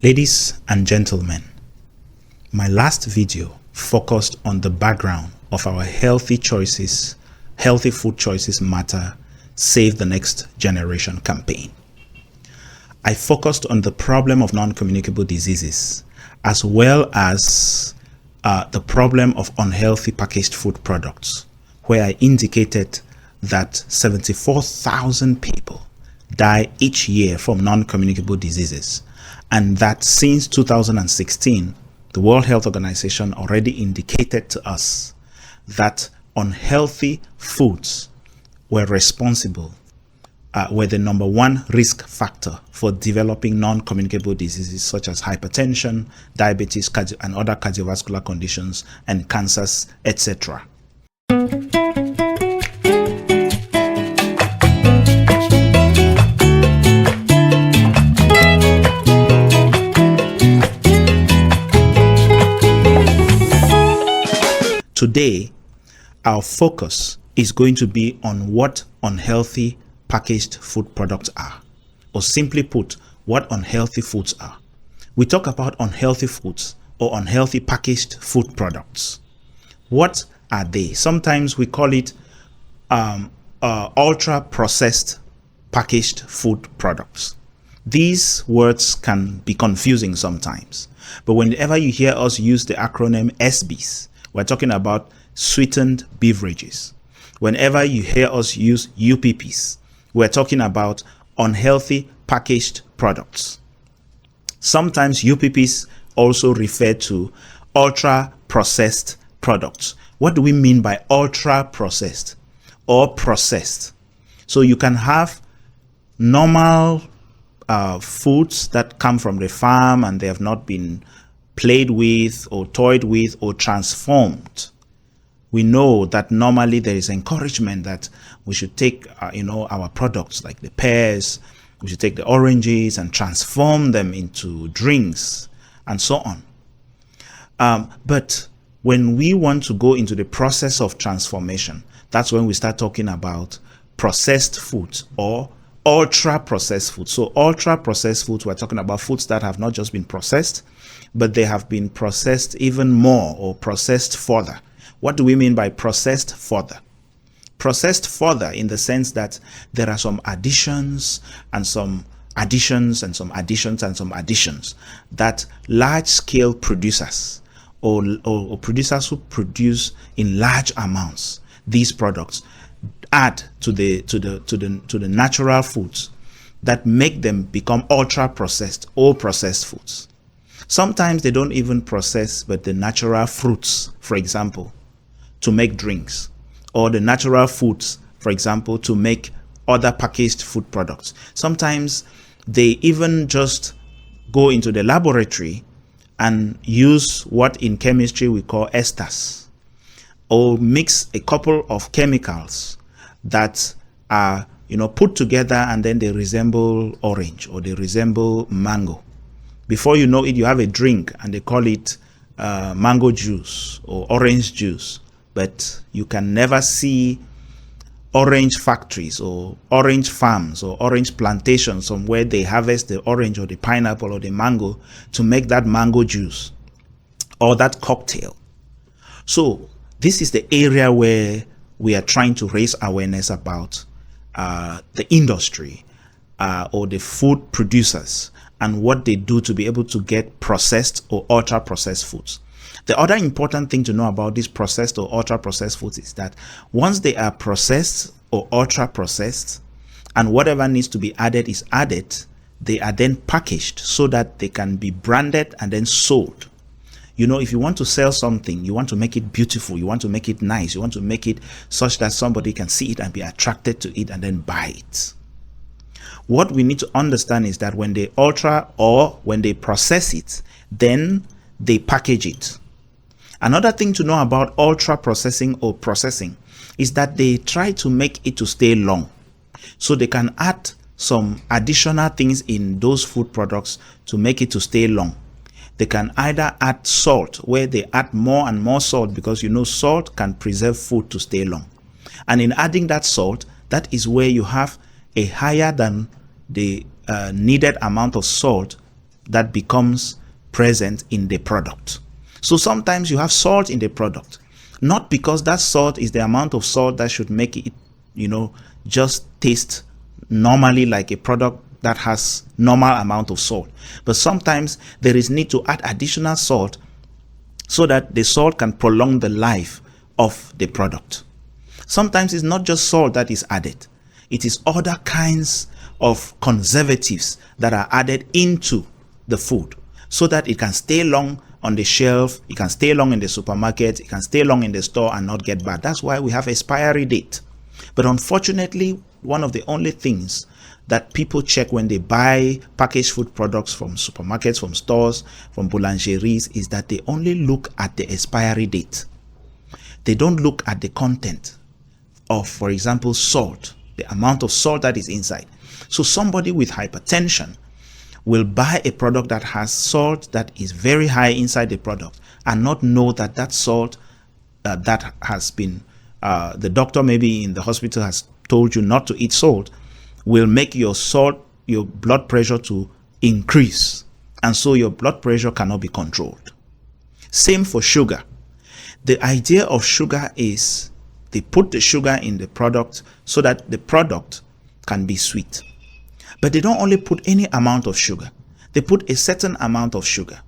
Ladies and gentlemen, my last video focused on the background of our healthy food choices matter, save the next generation campaign. I focused on the problem of non-communicable diseases, as well as the problem of unhealthy packaged food products, where I indicated that 74,000 people die each year from non-communicable diseases, and that since 2016, the World Health Organization already indicated to us that unhealthy foods were the number one risk factor for developing non-communicable diseases such as hypertension, diabetes, and other cardiovascular conditions, and cancers, etc. Today, our focus is going to be on what unhealthy packaged food products are, or simply put, what unhealthy foods are. We talk about unhealthy foods or unhealthy packaged food products. What are they? Sometimes we call it ultra-processed packaged food products. These words can be confusing sometimes, but whenever you hear us use the acronym SBs, we're talking about sweetened beverages. Whenever you hear us use UPPs, we're talking about unhealthy packaged products. Sometimes UPPs also refer to ultra-processed products. What do we mean by ultra-processed or processed? So you can have normal foods that come from the farm and they have not been played with or toyed with or transformed. We know that normally there is encouragement that we should take our products like the pears, we should take the oranges and transform them into drinks and so on. But when we want to go into the process of transformation, that's when we start talking about processed foods or ultra processed foods. So ultra processed foods, we're talking about foods that have not just been processed, but they have been processed even more or processed further. What do we mean by processed further? Processed further in the sense that there are some additions and some additions and some additions and some additions that large-scale producers or producers who produce in large amounts these products add to the natural foods that make them become ultra processed or processed foods. Sometimes they don't even process but the natural fruits, for example, to make drinks, or the natural foods, for example, to make other packaged food products. Sometimes they even just go into the laboratory and use what in chemistry we call esters, or mix a couple of chemicals that are put together and then they resemble orange or they resemble mango. Before you know it, you have a drink and they call it mango juice or orange juice. But you can never see orange factories or orange farms or orange plantations from where they harvest the orange or the pineapple or the mango to make that mango juice or that cocktail. So this is the area where we are trying to raise awareness about the industry or the food producers and what they do to be able to get processed or ultra processed foods. The other important thing to know about these processed or ultra processed foods is that once they are processed or ultra processed and whatever needs to be added is added, they are then packaged so that they can be branded and then sold. If you want to sell something, you want to make it beautiful, you want to make it nice, you want to make it such that somebody can see it and be attracted to it and then buy it. What we need to understand is that when they ultra or when they process it, then they package it. Another thing to know about ultra processing or processing is that they try to make it to stay long. So they can add some additional things in those food products to make it to stay long. They can either add salt, where they add more and more salt because salt can preserve food to stay long. And in adding that salt, that is where you have a higher than the needed amount of salt that becomes present in the product. So sometimes you have salt in the product, not because that salt is the amount of salt that should make it, just taste normally like a product that has normal amount of salt. But sometimes there is need to add additional salt so that the salt can prolong the life of the product. Sometimes it's not just salt that is added. It is other kinds of conservatives that are added into the food so that it can stay long on the shelf, it can stay long in the supermarket, it can stay long in the store and not get bad. That's why we have expiry date. But unfortunately, one of the only things that people check when they buy packaged food products from supermarkets, from stores, from boulangeries is that they only look at the expiry date. They don't look at the content of, for example, salt, the amount of salt that is inside. So somebody with hypertension will buy a product that has salt that is very high inside the product and not know that that salt that has been, the doctor maybe in the hospital has told you not to eat salt, will make your blood pressure to increase. And so your blood pressure cannot be controlled. Same for sugar. The idea of sugar is they put the sugar in the product so that the product can be sweet. But they don't only put any amount of sugar. They put a certain amount of sugar.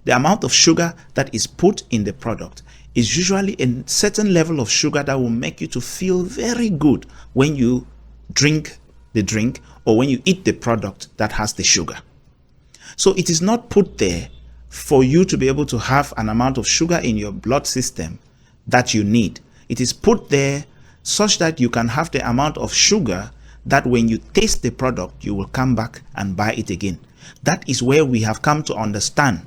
The amount of sugar that is put in the product is usually a certain level of sugar that will make you to feel very good when you drink the drink or when you eat the product that has the sugar. So it is not put there for you to be able to have an amount of sugar in your blood system that you need. It is put there such that you can have the amount of sugar that when you taste the product, you will come back and buy it again. That is where we have come to understand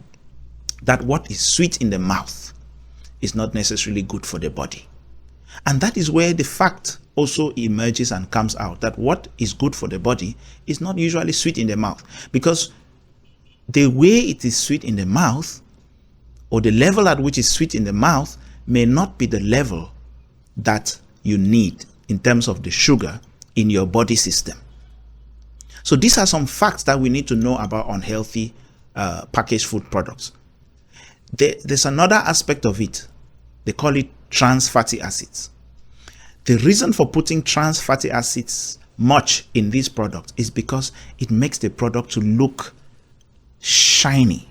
that what is sweet in the mouth is not necessarily good for the body. And that is where the fact also emerges and comes out that what is good for the body is not usually sweet in the mouth, because the way it is sweet in the mouth or the level at which it's sweet in the mouth may not be the level that you need in terms of the sugar in your body system. So these are some facts that we need to know about unhealthy packaged food products. There's another aspect of it. They call it trans fatty acids. The reason for putting trans fatty acids much in these products is because it makes the product to look shiny.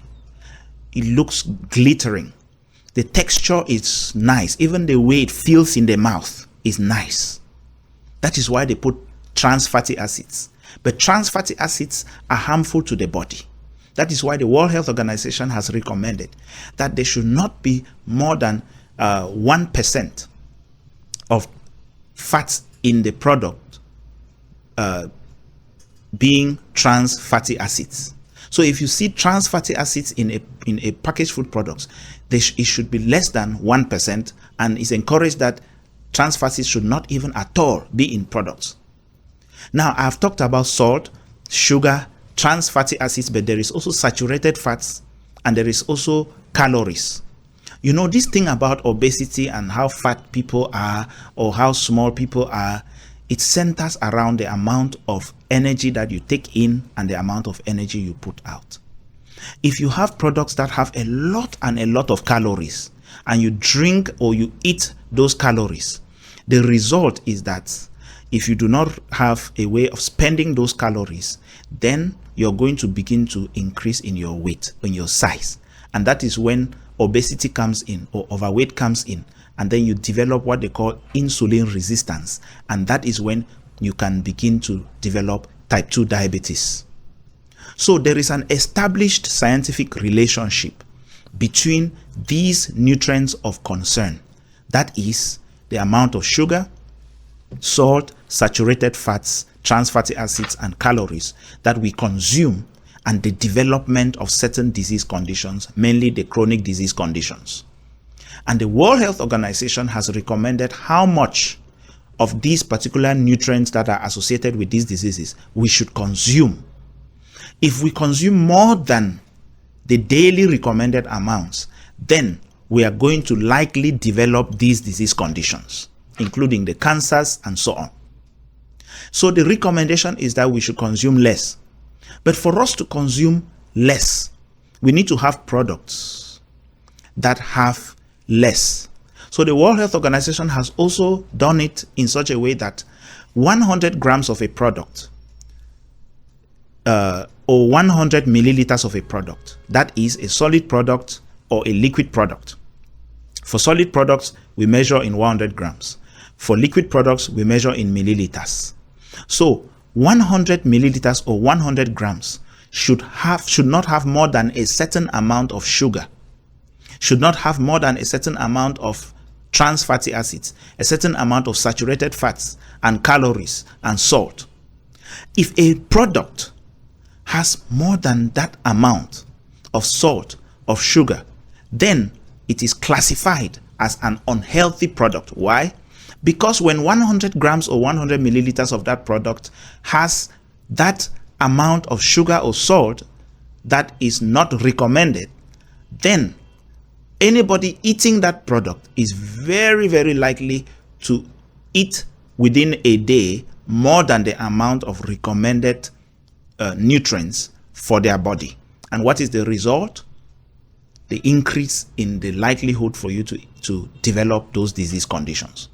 It looks glittering. The texture is nice. Even the way it feels in the mouth is nice. That is why they put trans fatty acids. But trans fatty acids are harmful to the body. That is why the World Health Organization has recommended that there should not be more than 1% of fats in the product being trans fatty acids. So if you see trans fatty acids in a packaged food products, it should be less than 1%, and it's encouraged that trans fatty should not even at all be in products. Now, I've talked about salt, sugar, trans fatty acids, but there is also saturated fats and there is also calories. You know, this thing about obesity and how fat people are or how small people are, it centers around the amount of energy that you take in and the amount of energy you put out. If you have products that have a lot of calories and you drink or you eat those calories, the result is that if you do not have a way of spending those calories, then you're going to begin to increase in your weight, in your size. And that is when obesity comes in or overweight comes in. And then you develop what they call insulin resistance. And that is when you can begin to develop type 2 diabetes. So there is an established scientific relationship between these nutrients of concern. That is the amount of sugar, salt, saturated fats, trans fatty acids, and calories that we consume, and the development of certain disease conditions, mainly the chronic disease conditions. And the World Health Organization has recommended how much of these particular nutrients that are associated with these diseases we should consume. If we consume more than the daily recommended amounts, then we are going to likely develop these disease conditions, including the cancers and so on. So the recommendation is that we should consume less. But for us to consume less, We need to have products that have less. So the World Health Organization has also done it in such a way that 100 grams of a product or 100 milliliters of a product, that is a solid product or a liquid product. For solid products, we measure in 100 grams. For liquid products, we measure in milliliters. So 100 milliliters or 100 grams should not have more than a certain amount of sugar, should not have more than a certain amount of trans fatty acids, a certain amount of saturated fats and calories and salt. If a product has more than that amount of salt, of sugar, then it is classified as an unhealthy product. Why? Because when 100 grams or 100 milliliters of that product has that amount of sugar or salt that is not recommended, then anybody eating that product is very, very likely to eat within a day more than the amount of recommended nutrients for their body. And what is the result? The increase in the likelihood for you to develop those disease conditions.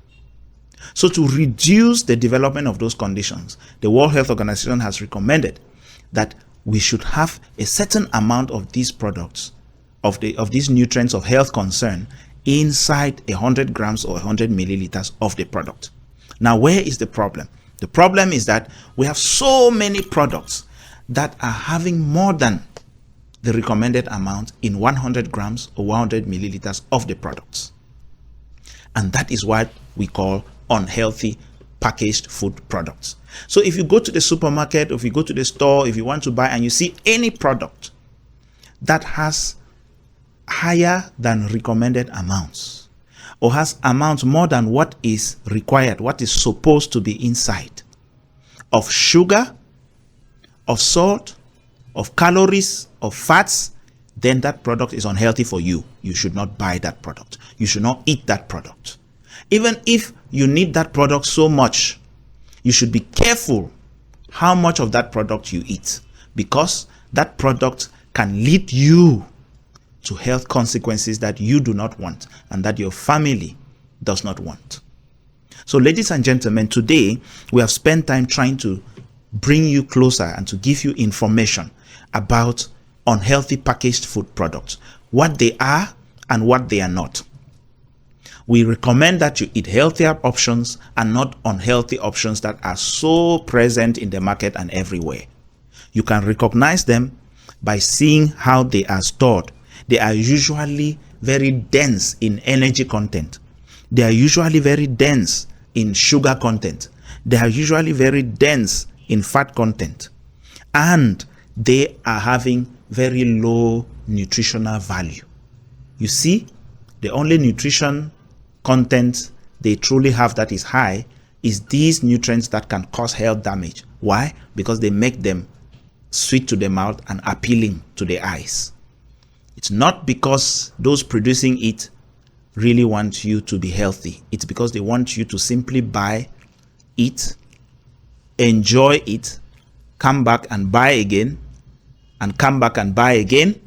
So to reduce the development of those conditions, the World Health Organization has recommended that we should have a certain amount of these products, of these nutrients of health concern, inside 100 grams or 100 milliliters of the product. Now, where is the problem? The problem is that we have so many products that are having more than the recommended amount in 100 grams or 100 milliliters of the products. And that is what we call unhealthy packaged food products. So if you go to the supermarket, or if you go to the store, if you want to buy and you see any product that has higher than recommended amounts, or has amounts more than what is required, what is supposed to be inside, of sugar, of salt, of calories, of fats, then that product is unhealthy for you. You should not buy that product. You should not eat that product. Even if you need that product so much, you should be careful how much of that product you eat, because that product can lead you to health consequences that you do not want and that your family does not want. So, ladies and gentlemen, today we have spent time trying to bring you closer and to give you information about unhealthy packaged food products, what they are and what they are not. We recommend that you eat healthier options and not unhealthy options that are so present in the market and everywhere. You can recognize them by seeing how they are stored. They are usually very dense in energy content. They are usually very dense in sugar content. They are usually very dense in fat content. And they are having very low nutritional value. You see, the only nutrition content they truly have that is high is these nutrients that can cause health damage. Why? Because they make them sweet to the mouth and appealing to the eyes. It's not because those producing it really want you to be healthy. It's because they want you to simply buy, eat, enjoy it, come back and buy again, and come back and buy again.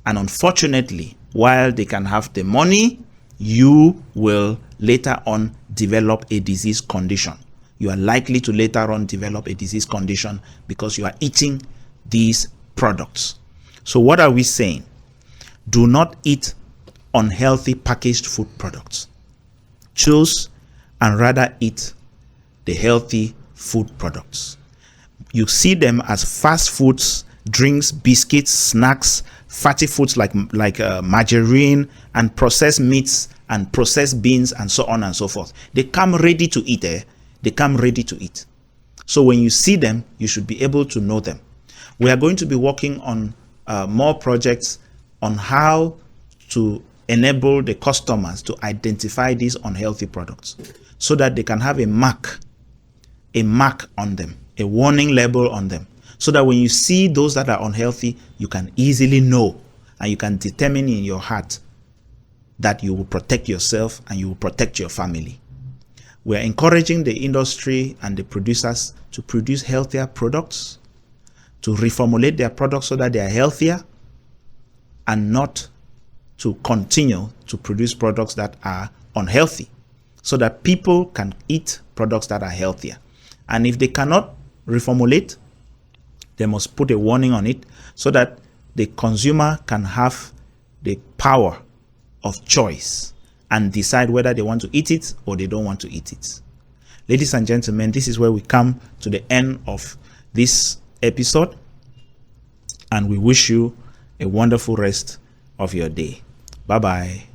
And unfortunately, while they can have the money, you will later on develop a disease condition. You are likely to later on develop a disease condition because you are eating these products. So what are we saying? Do not eat unhealthy packaged food products. Choose and rather eat the healthy food products. You see them as fast foods, drinks, biscuits, snacks, fatty foods like margarine, and processed meats and processed beans and so on and so forth. They come ready to eat. They come ready to eat. So when you see them, you should be able to know them. We are going to be working on more projects on how to enable the customers to identify these unhealthy products so that they can have a mark on them, a warning label on them, so that when you see those that are unhealthy, you can easily know and you can determine in your heart that you will protect yourself and you will protect your family. We are encouraging the industry and the producers to produce healthier products, to reformulate their products so that they are healthier, and not to continue to produce products that are unhealthy, so that people can eat products that are healthier. And if they cannot reformulate, they must put a warning on it so that the consumer can have the power of choice and decide whether they want to eat it or they don't want to eat it. Ladies and gentlemen, this is where we come to the end of this episode, and we wish you a wonderful rest of your day. Bye-bye.